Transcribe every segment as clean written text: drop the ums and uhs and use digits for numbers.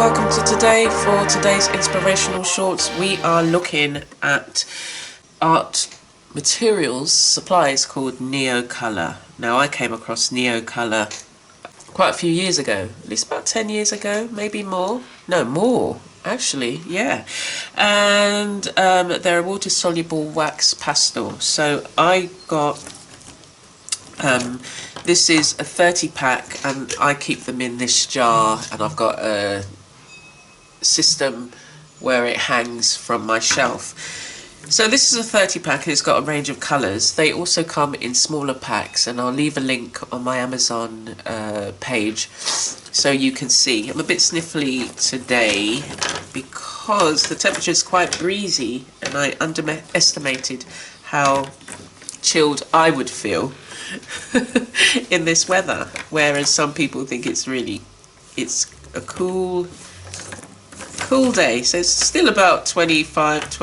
welcome to today. For today's inspirational shorts, we are looking at art materials supplies called NeoColor. Now, I came across NeoColor quite a few years ago, at least about 10 years ago, maybe more. No, more, actually, yeah. And they're a water-soluble wax pastel. So I got, this is a 30 pack, and I keep them in this jar, and I've got a system where it hangs from my shelf. So this is a 30 pack and it's got a range of colours. They also come in smaller packs, and I'll leave a link on my Amazon page so you can see. I'm a bit sniffly today because the temperature is quite breezy, and I underestimated how chilled I would feel in this weather, whereas some people think it's a cool day. So it's still about 25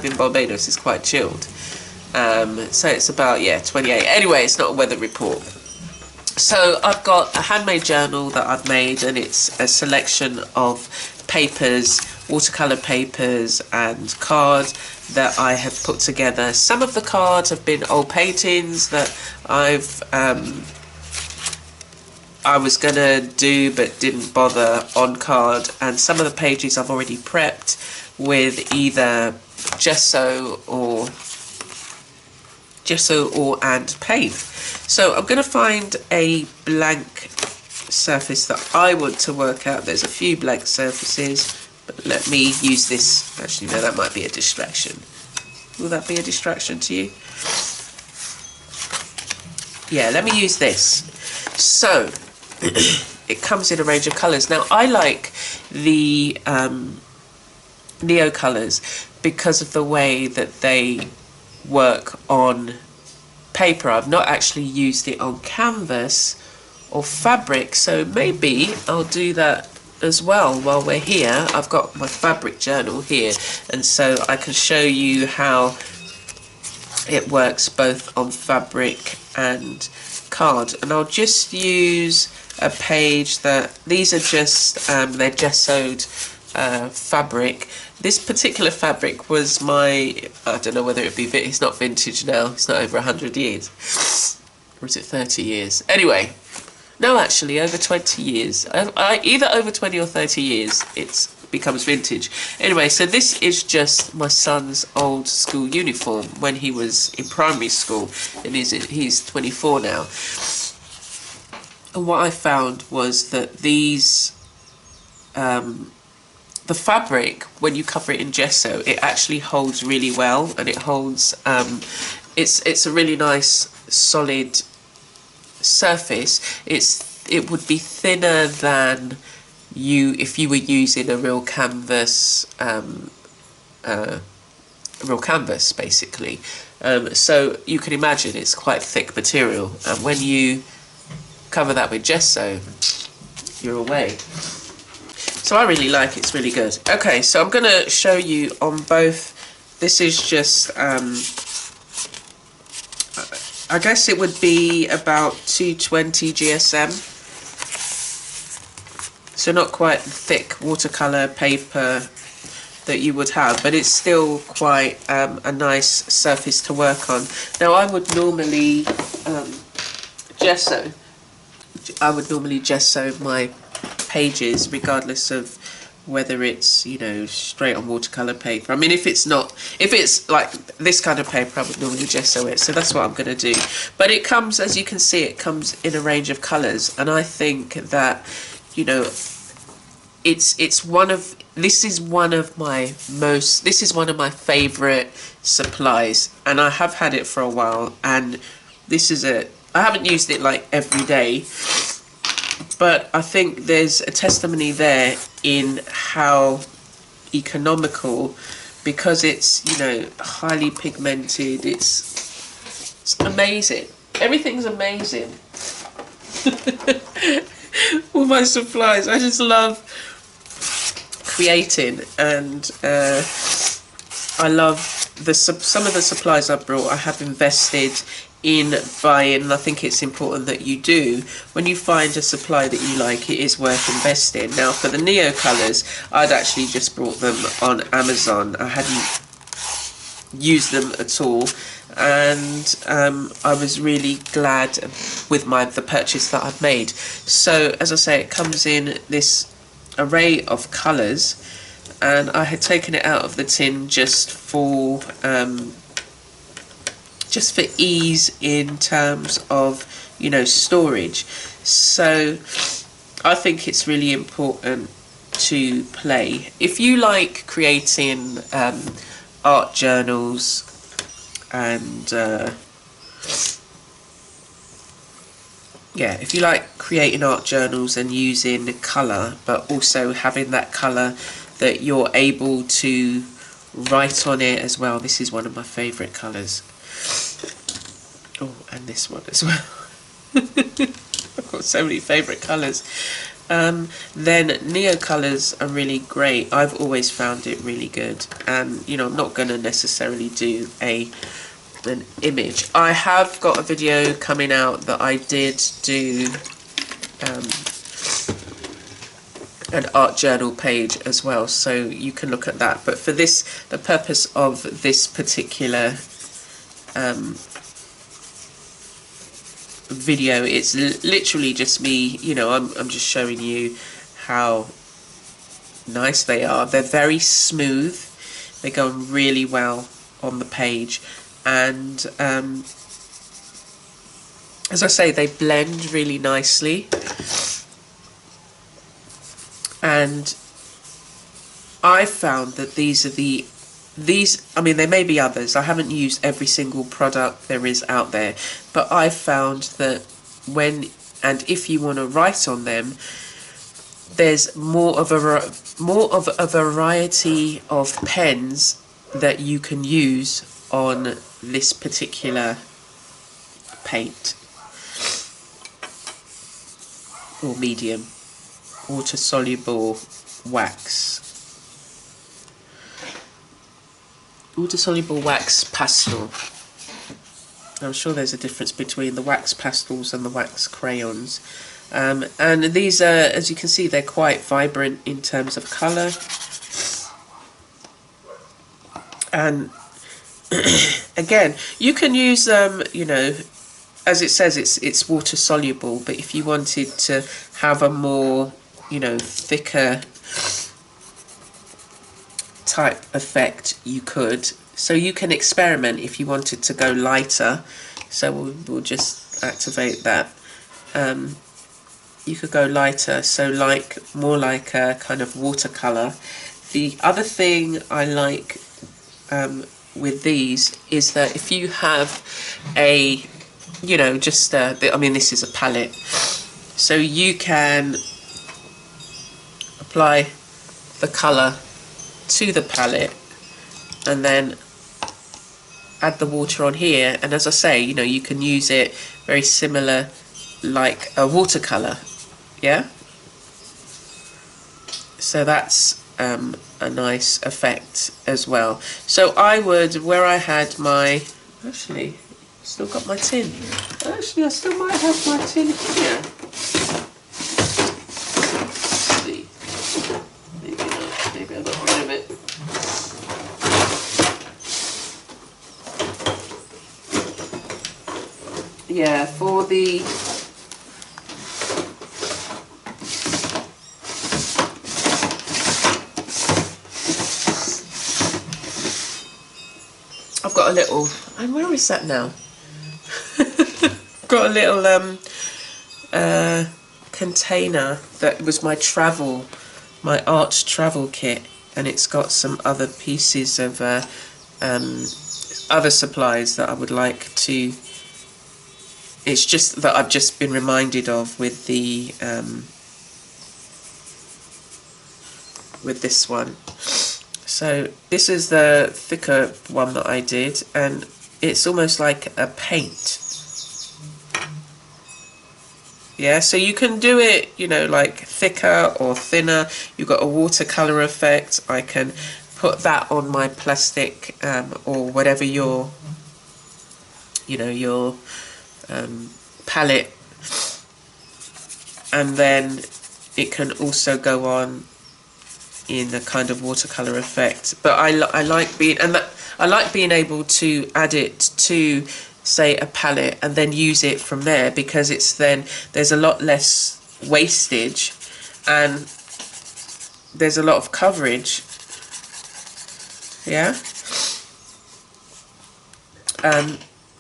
in Barbados is quite chilled, so it's about 28. Anyway, it's not a weather report. So I've got a handmade journal that I've made, and it's a selection of papers, watercolor papers and cards that I have put together. Some of the cards have been old paintings that I was gonna do but didn't bother on card, and some of the pages I've already prepped with either gesso and paint. So I'm gonna find a blank surface that I want to work out. There's a few blank surfaces, but let me use this. Actually, no, that might be a distraction. Will that be a distraction to you? Yeah, let me use this. So it comes in a range of colours. Now, I like the NeoColors because of the way that they work on paper. I've not actually used it on canvas or fabric, so maybe I'll do that as well while we're here. I've got my fabric journal here, and so I can show you how it works both on fabric and card. And I'll just use a page that these are just they're gessoed fabric. This particular fabric was my, I don't know whether it'd be, it's not vintage now, it's not over 100 years, or is it 30 years? Anyway, no, actually over 20 years, either over 20 or 30 years it becomes vintage. Anyway, so this is just my son's old school uniform when he was in primary school, and he's 24 now. And what I found was that these the fabric, when you cover it in gesso, it actually holds really well, and it holds it's a really nice solid surface. It would be thinner than if you were using a real canvas basically. So you can imagine it's quite thick material, and when you cover that with gesso, you're away. So I really like it, it's really good. Okay, so I'm gonna show you on both. This is just I guess it would be about 220 GSM. So not quite the thick watercolor paper that you would have, but it's still quite a nice surface to work on. Now, I would normally gesso my pages, regardless of whether it's, you know, straight on watercolor paper. I mean, if it's like this kind of paper, I would normally gesso it, so that's what I'm going to do. But it comes, as you can see, it comes in a range of colors, and I think that, you know, this is one of my favorite supplies, and I have had it for a while, and I haven't used it like every day, but I think there's a testimony there in how economical, because it's, you know, highly pigmented. It's amazing. Everything's amazing. All my supplies. I just love creating, and I love some of the supplies I brought, I have invested in buying, and I think it's important that you do. When you find a supply that you like, it is worth investing. Now for the NeoColors, I'd actually just brought them on Amazon. I hadn't used them at all, and I was really glad with the purchase that I've made. So as I say, it comes in this array of colours, and I had taken it out of the tin just for ease in terms of, you know, storage. So I think it's really important to play. If you like creating art journals and if you like creating art journals and using colour, but also having that colour that you're able to write on it as well. This is one of my favourite colours. Oh, and this one as well. I've got so many favourite colours. Then NeoColors are really great. I've always found it really good. And, you know, I'm not going to necessarily do an image. I have got a video coming out that I did do an art journal page as well, so you can look at that. But for this, the purpose of this particular video, it's literally just me, you know, I'm just showing you how nice they are. They're very smooth, they go on really well on the page, and as I say, they blend really nicely. And I found that these, I mean, there may be others, I haven't used every single product there is out there, but I found that when and if you want to write on them, there's more of a variety of pens that you can use on this particular paint or medium. Water-soluble wax. Water-soluble wax pastel. I'm sure there's a difference between the wax pastels and the wax crayons. And these are, as you can see, they're quite vibrant in terms of colour. And again, you can use them, you know, as it says, it's water-soluble, but if you wanted to have a more, you know, thicker type effect, you could. So you can experiment if you wanted to go lighter. So we'll just activate that. You could go lighter, so like more like a kind of watercolor. The other thing I like with these is that if you have a, you know, just I mean, this is a palette, so you can apply the colour to the palette and then add the water on here, and as I say, you know, you can use it very similar like a watercolour, yeah? So that's a nice effect as well. So I would, where I had my, actually, still got my tin. Actually, I still might have my tin here. Maybe I got rid of it. Yeah, for the I've got a little, and where is that now? Got a little container that was my art travel kit, and it's got some other pieces of other supplies that I would like to. It's just that I've just been reminded of with the with this one. So this is the thicker one that I did, and it's almost like a paint. Yeah, so you can do it, you know, like thicker or thinner. You've got a watercolor effect. I can put that on my plastic or whatever your your palette, and then it can also go on in a kind of watercolor effect. But I like being able to add it to, say, a palette and then use it from there, because there's a lot less wastage and there's a lot of coverage. Yeah.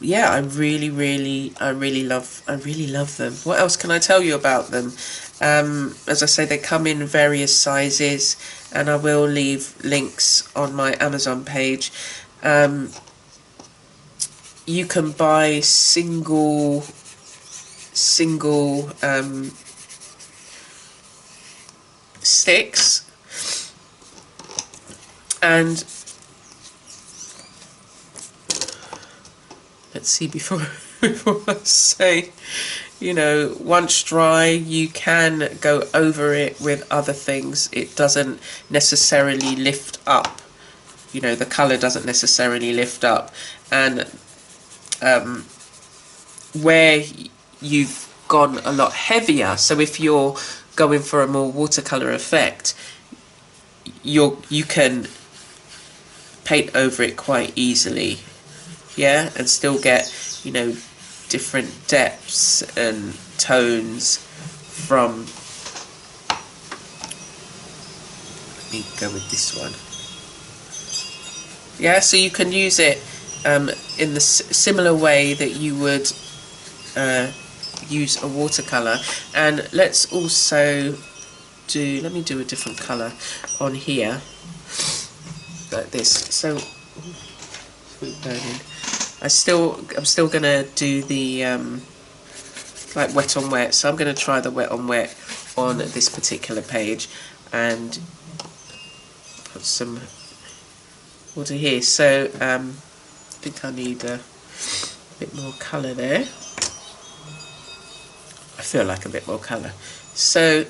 Yeah, I really love them. What else can I tell you about them? As I say, they come in various sizes, and I will leave links on my Amazon page. You can buy single sticks, and let's see, before I say, once dry, you can go over it with other things. It doesn't necessarily lift up, the colour doesn't necessarily lift up. And where you've gone a lot heavier, so if you're going for a more watercolour effect, you can paint over it quite easily. Yeah, and still get, different depths and tones from. Let me go with this one. Yeah, so you can use it in the similar way that you would use a watercolor. And let's also let me do a different color on here, like this. So, burning. I'm still gonna do the like wet on wet, so I'm gonna try the wet on wet on this particular page and put some water here. So I think I need a bit more colour there. I feel like a bit more colour. So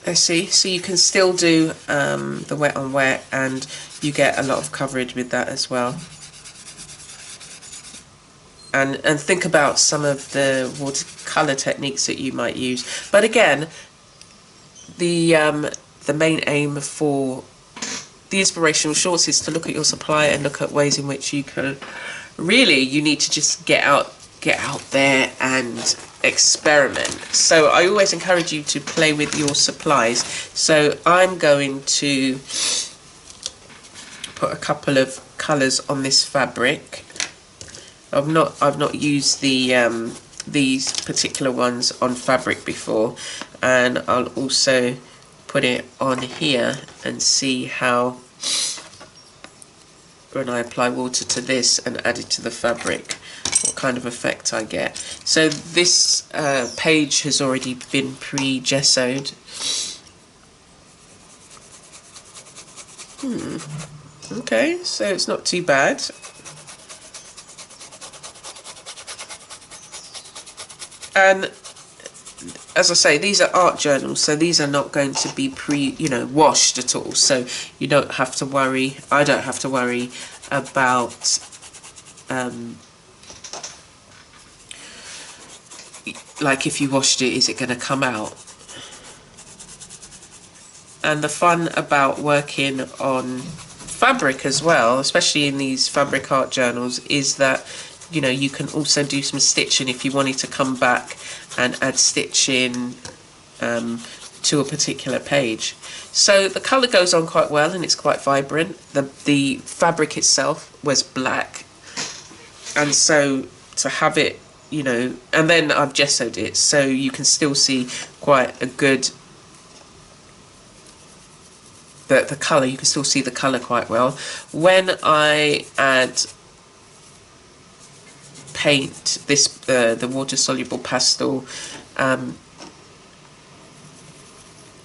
let's see. So you can still do the wet on wet, and you get a lot of coverage with that as well. And think about some of the watercolor techniques that you might use. But again, the main aim for the inspirational shorts is to look at your supply and look at ways in which you can you need to just get out there and experiment. So I always encourage you to play with your supplies. So I'm going to put a couple of colours on this fabric. I've not used the these particular ones on fabric before, and I'll also put it on here and see how, when I apply water to this and add it to the fabric, what kind of effect I get. So this page has already been pre-gessoed. Okay, so it's not too bad. And as I say, these are art journals, so these are not going to be washed at all. So you don't have to worry. I don't have to worry about like, if you washed it, is it going to come out? And the fun about working on fabric as well, especially in these fabric art journals, is that you can also do some stitching if you wanted to come back and add stitching to a particular page. So the colour goes on quite well, and it's quite vibrant. The fabric itself was black, and so to have it, and then I've gessoed it, so you can still see quite a good, the colour, you can still see the colour quite well. When I add paint, this the water soluble pastel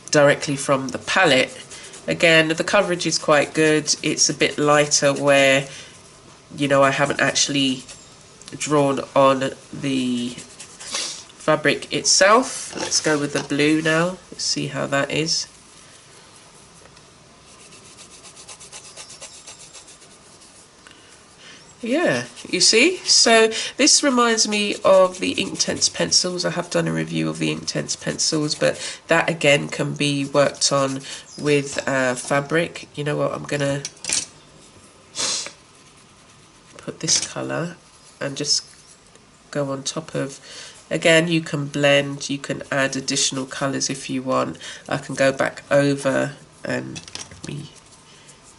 directly from the palette, again the coverage is quite good. It's a bit lighter where I haven't actually drawn on the fabric itself. Let's go with the blue now. Let's see how that is. Yeah, you see? So this reminds me of the Inktense pencils. I have done a review of the Inktense pencils, but that again can be worked on with fabric. You know what, I'm gonna put this colour and just go on top of. Again, you can blend, you can add additional colours if you want. I can go back over and let me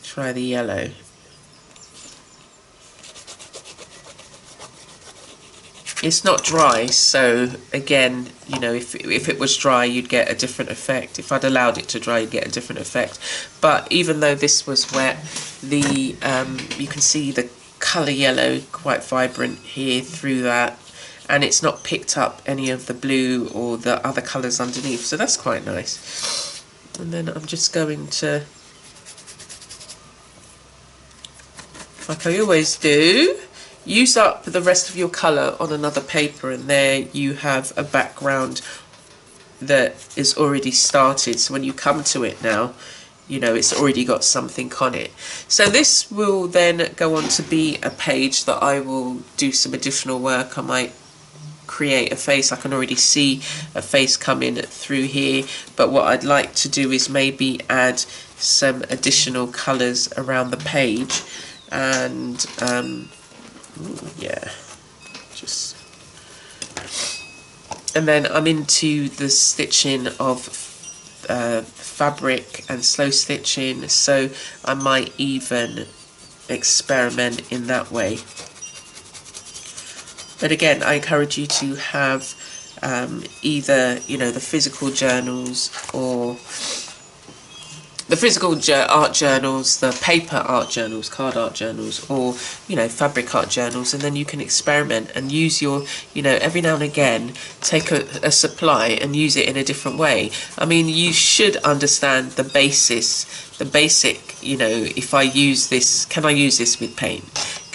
try the yellow. It's not dry, so again, you know, if it was dry, you'd get a different effect. If I'd allowed it to dry, you'd get a different effect. But even though this was wet, the you can see the colour yellow quite vibrant here through that, and it's not picked up any of the blue or the other colours underneath, so that's quite nice. And then I'm just going to, like I always do, use up the rest of your colour on another paper, and there you have a background that is already started. So when you come to it now, you know it's already got something on it. So this will then go on to be a page that I will do some additional work. I might create a face. I can already see a face coming through here, but what I'd like to do is maybe add some additional colours around the page, and yeah, just, and then I'm into the stitching of fabric and slow stitching, so I might even experiment in that way. But again, I encourage you to have either, you know, the physical journals or the physical art journals, the paper art journals, card art journals, or, you know, fabric art journals, and then you can experiment and use your, you know, every now and again, take a supply and use it in a different way. I mean, you should understand the basic, you know, if I use this, can I use this with paint?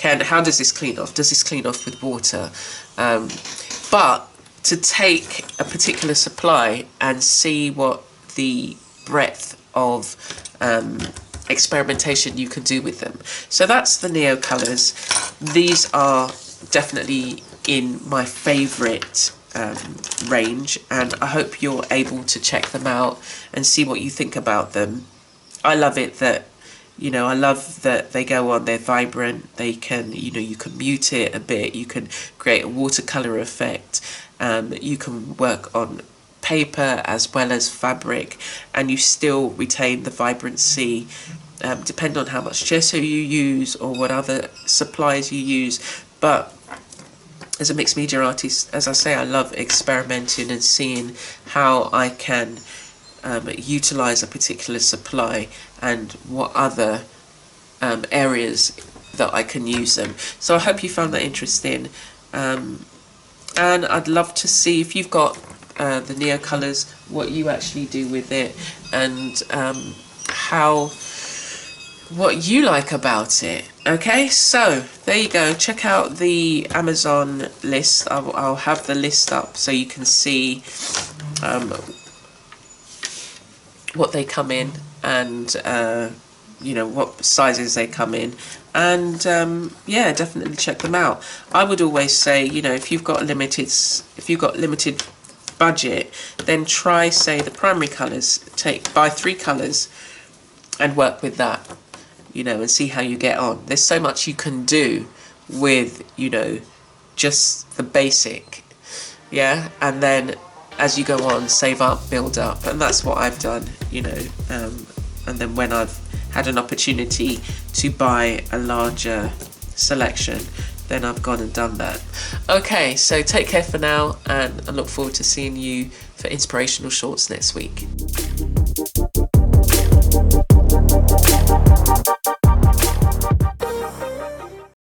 How does this clean off? Does this clean off with water? But to take a particular supply and see what the breadth of experimentation you can do with them. So that's the Neocolors. These are definitely in my favourite range, and I hope you're able to check them out and see what you think about them. I love it that, you know, I love that they go on, they're vibrant, they can, you know, you can mute it a bit, you can create a watercolour effect, you can work on paper as well as fabric, and you still retain the vibrancy, depending on how much gesso you use or what other supplies you use. But as a mixed media artist, as I say, I love experimenting and seeing how I can utilize a particular supply and what other areas that I can use them. So I hope you found that interesting, and I'd love to see if you've got the Neocolors, what you actually do with it, and what you like about it. Okay, so there you go. Check out the Amazon list. I'll have the list up so you can see what they come in, and you know, what sizes they come in, and yeah, definitely check them out. I would always say, you know, if you've got limited budget, then try, say, the primary colours. Buy 3 colours and work with that, you know, and see how you get on. There's so much you can do with, you know, just the basic, yeah, and then as you go on, save up, build up, and that's what I've done, you know, and then when I've had an opportunity to buy a larger selection, then I've gone and done that. Okay, so take care for now, and I look forward to seeing you for Inspirational Shorts next week.